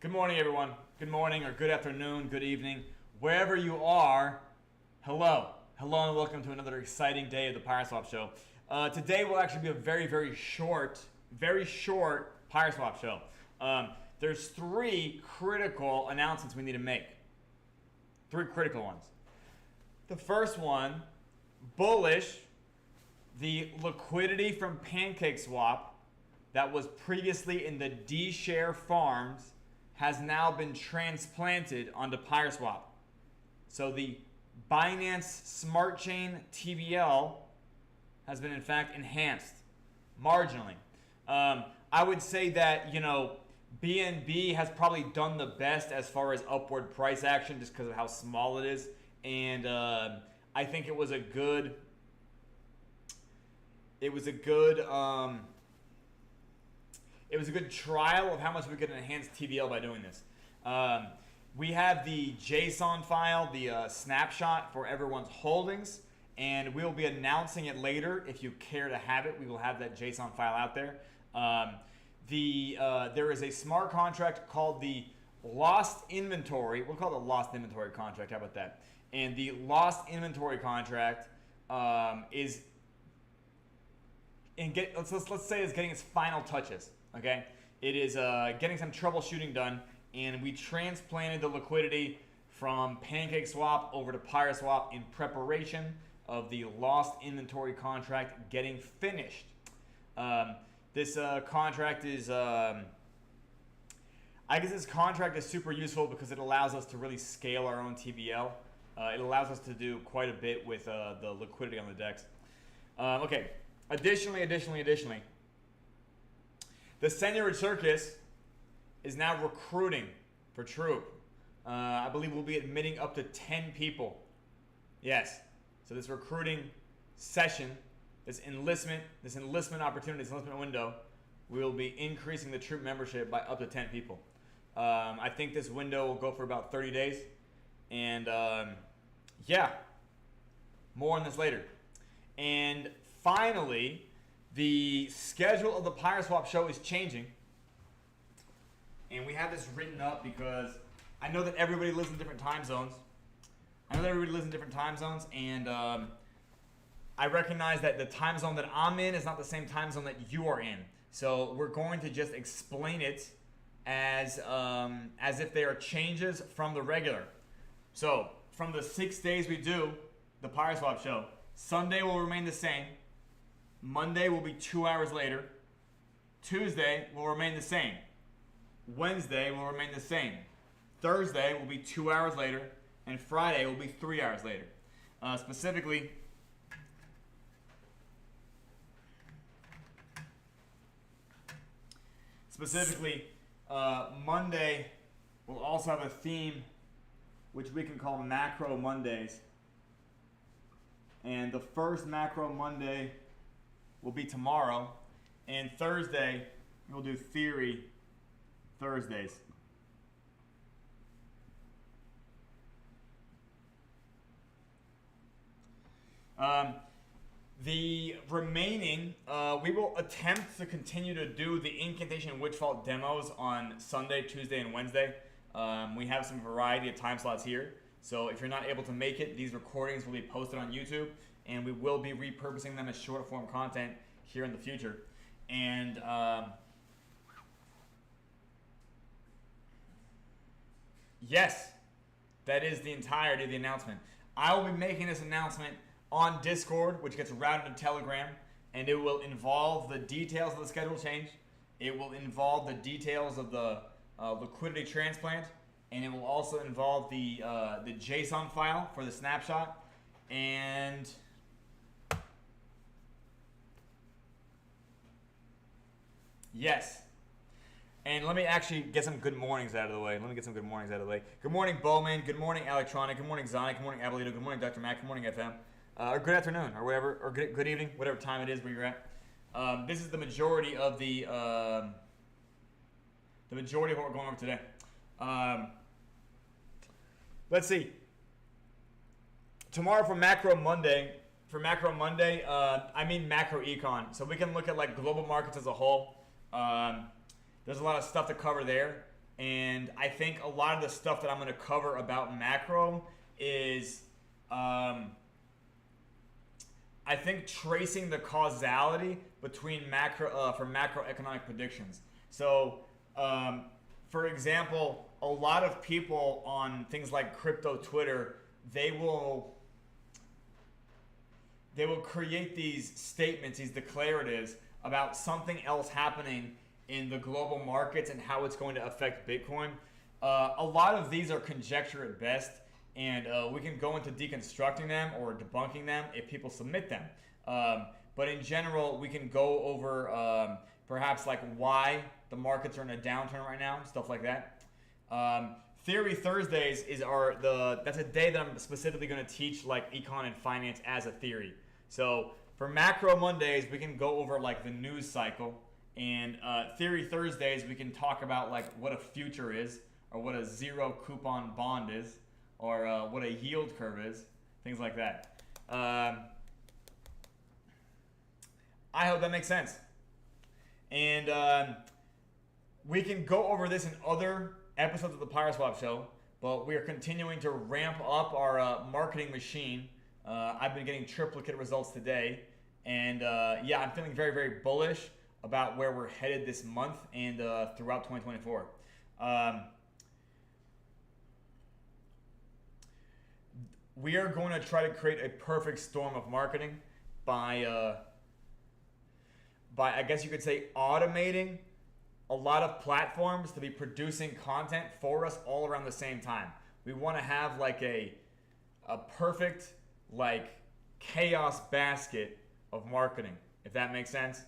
Good morning, everyone. Good morning, or good afternoon, good evening. Wherever you are, hello. Hello, and welcome to another exciting day of the Pyreswap show. Today will actually be a very short Pyreswap show. There's three critical announcements we need to make. Three critical ones. The first one, bullish, the liquidity from PancakeSwap that was previously in the D-share farms has now been transplanted onto Pyreswap. So the Binance Smart Chain TVL has been in fact enhanced marginally. I would say that, BNB has probably done the best as far as upward price action just because of how small it is. And I think it was a good trial of how much we could enhance TVL by doing this. We have the JSON file, the snapshot for everyone's holdings, and we'll be announcing it later. If you care to have it, we will have that JSON file out there. There is a smart contract called the Lost Inventory. We'll call it the Lost Inventory contract. How about that? And the Lost Inventory contract let's say it's getting its final touches. Okay, it is getting some troubleshooting done, and we transplanted the liquidity from PancakeSwap over to Pyreswap in preparation of the Lost Inventory contract getting finished. This contract is, I guess this contract is super useful because it allows us to really scale our own TVL. It allows us to do quite a bit with the liquidity on the DEX. Okay, additionally, the Seigniorage Circus is now recruiting for troop. I believe we'll be admitting up to 10 people. Yes. So this recruiting session, this enlistment opportunity, this enlistment window, we will be increasing the troop membership by up to 10 people. I think this window will go for about 30 days. And yeah, more on this later. And finally, the schedule of the Pyreswap show is changing. And we have this written up because I know that everybody lives in different time zones. And I recognize that the time zone that I'm in is not the same time zone that you are in. So we're going to just explain it as if they are changes from the regular. So from the 6 days we do the Pyreswap show, Sunday will remain the same. Monday will be 2 hours later. Tuesday will remain the same. Wednesday will remain the same. Thursday will be 2 hours later. And Friday will be 3 hours later. Specifically, Monday will also have a theme which we can call Macro Mondays. And the first Macro Monday will be tomorrow. And Thursday, we'll do Theory Thursdays. The remaining, we will attempt to continue to do the Incantation and Witch Vault demos on Sunday, Tuesday, and Wednesday. We have some variety of time slots here. So if you're not able to make it, these recordings will be posted on YouTube, and we will be repurposing them as short form content here in the future. And yes, that is the entirety of the announcement. I will be making this announcement on Discord, which gets routed to Telegram, and it will involve the details of the schedule change. It will involve the details of the liquidity transplant, and it will also involve the JSON file for the snapshot. And yes. And let me actually get some good mornings out of the way. Good morning, Bowman. Good morning, Electronic. Good morning, Zonic. Good morning, Abolito. Good morning, Dr. Mac. Good morning, FM. Or good afternoon, or whatever, or good evening, whatever time it is where you're at. This is the majority of what we're going over today. Let's see. Tomorrow for Macro Monday, I mean macro econ. So we can look at like global markets as a whole. There's a lot of stuff to cover there. And I think a lot of the stuff that I'm going to cover about macro is, I think, tracing the causality between for macroeconomic predictions. So, for example, a lot of people on things like crypto Twitter, they will create these statements, these declaratives about something else happening in the global markets and how it's going to affect Bitcoin. A lot of these are conjecture at best, and we can go into deconstructing them or debunking them if people submit them. But in general, we can go over perhaps like why the markets are in a downturn right now, stuff like that. Theory Thursdays is that's a day that I'm specifically going to teach like econ and finance as a theory. So for Macro Mondays, we can go over like the news cycle, and Theory Thursdays, we can talk about like what a future is, or what a zero coupon bond is, or what a yield curve is, things like that. I hope that makes sense. And we can go over this in other episodes of the Pyreswap show, but we are continuing to ramp up our marketing machine. I've been getting triplicate results today, and yeah, I'm feeling very, very bullish about where we're headed this month and throughout 2024. We are going to try to create a perfect storm of marketing by I guess you could say automating a lot of platforms to be producing content for us all around the same time. We want to have like a perfect like chaos basket of marketing, if that makes sense.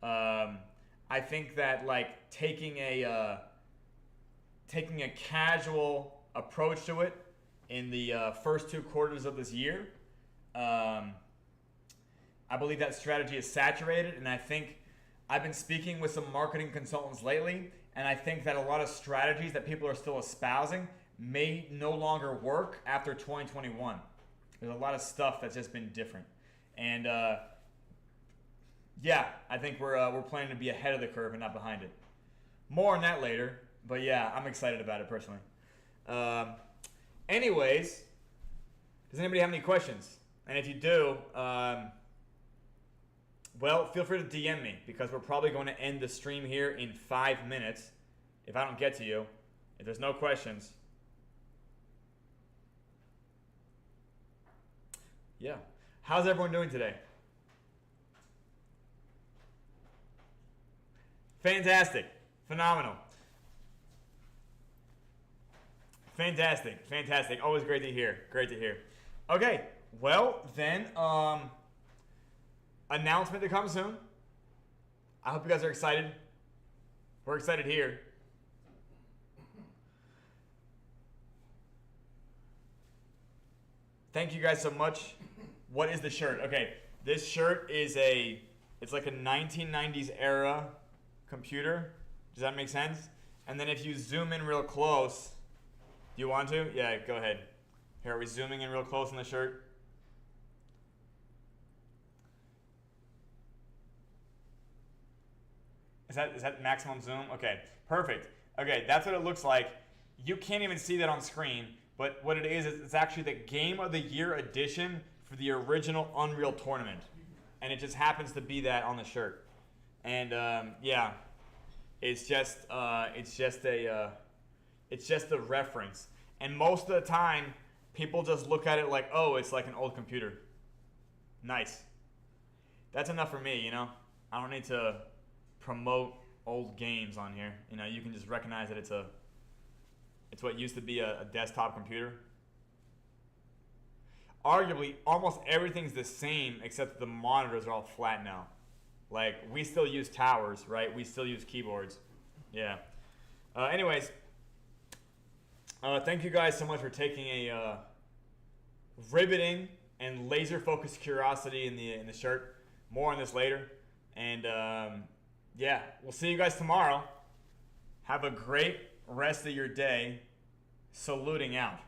I think that like taking a casual approach to it in the first 2 quarters of this year, I believe that strategy is saturated, and I think I've been speaking with some marketing consultants lately, and I think that a lot of strategies that people are still espousing may no longer work after 2021. There's a lot of stuff that's just been different, and yeah, I think we're planning to be ahead of the curve and not behind it. More on that later, but yeah, I'm excited about it personally. Anyways, does anybody have any questions? And if you do, well, feel free to DM me, because we're probably going to end the stream here in 5 minutes if I don't get to you. If there's no questions. Yeah. How's everyone doing today? Fantastic. Phenomenal. Fantastic. Fantastic. Always great to hear. Great to hear. Okay. Well, then, announcement to come soon. I hope you guys are excited. We're excited here. Thank you guys so much. What is the shirt? Okay, this shirt is it's like a 1990s era computer. Does that make sense? And then if you zoom in real close, do you want to? Yeah, go ahead. Here, are we zooming in real close on the shirt? Is that maximum zoom? Okay, perfect. Okay, that's what it looks like. You can't even see that on screen, but what it is it's actually the Game of the Year edition for the original Unreal Tournament, and it just happens to be that on the shirt. And yeah, it's just a reference. And most of the time, people just look at it like, oh, it's like an old computer. Nice. That's enough for me, you know. I don't need to promote old games on here. You know, you can just recognize that it's what used to be a desktop computer. Arguably, almost everything's the same except the monitors are all flat now. Like, we still use towers, right? We still use keyboards. Yeah. Anyways, thank you guys so much for taking a riveting and laser-focused curiosity in the shirt. More on this later. And yeah, we'll see you guys tomorrow. Have a great rest of your day. Saluting out.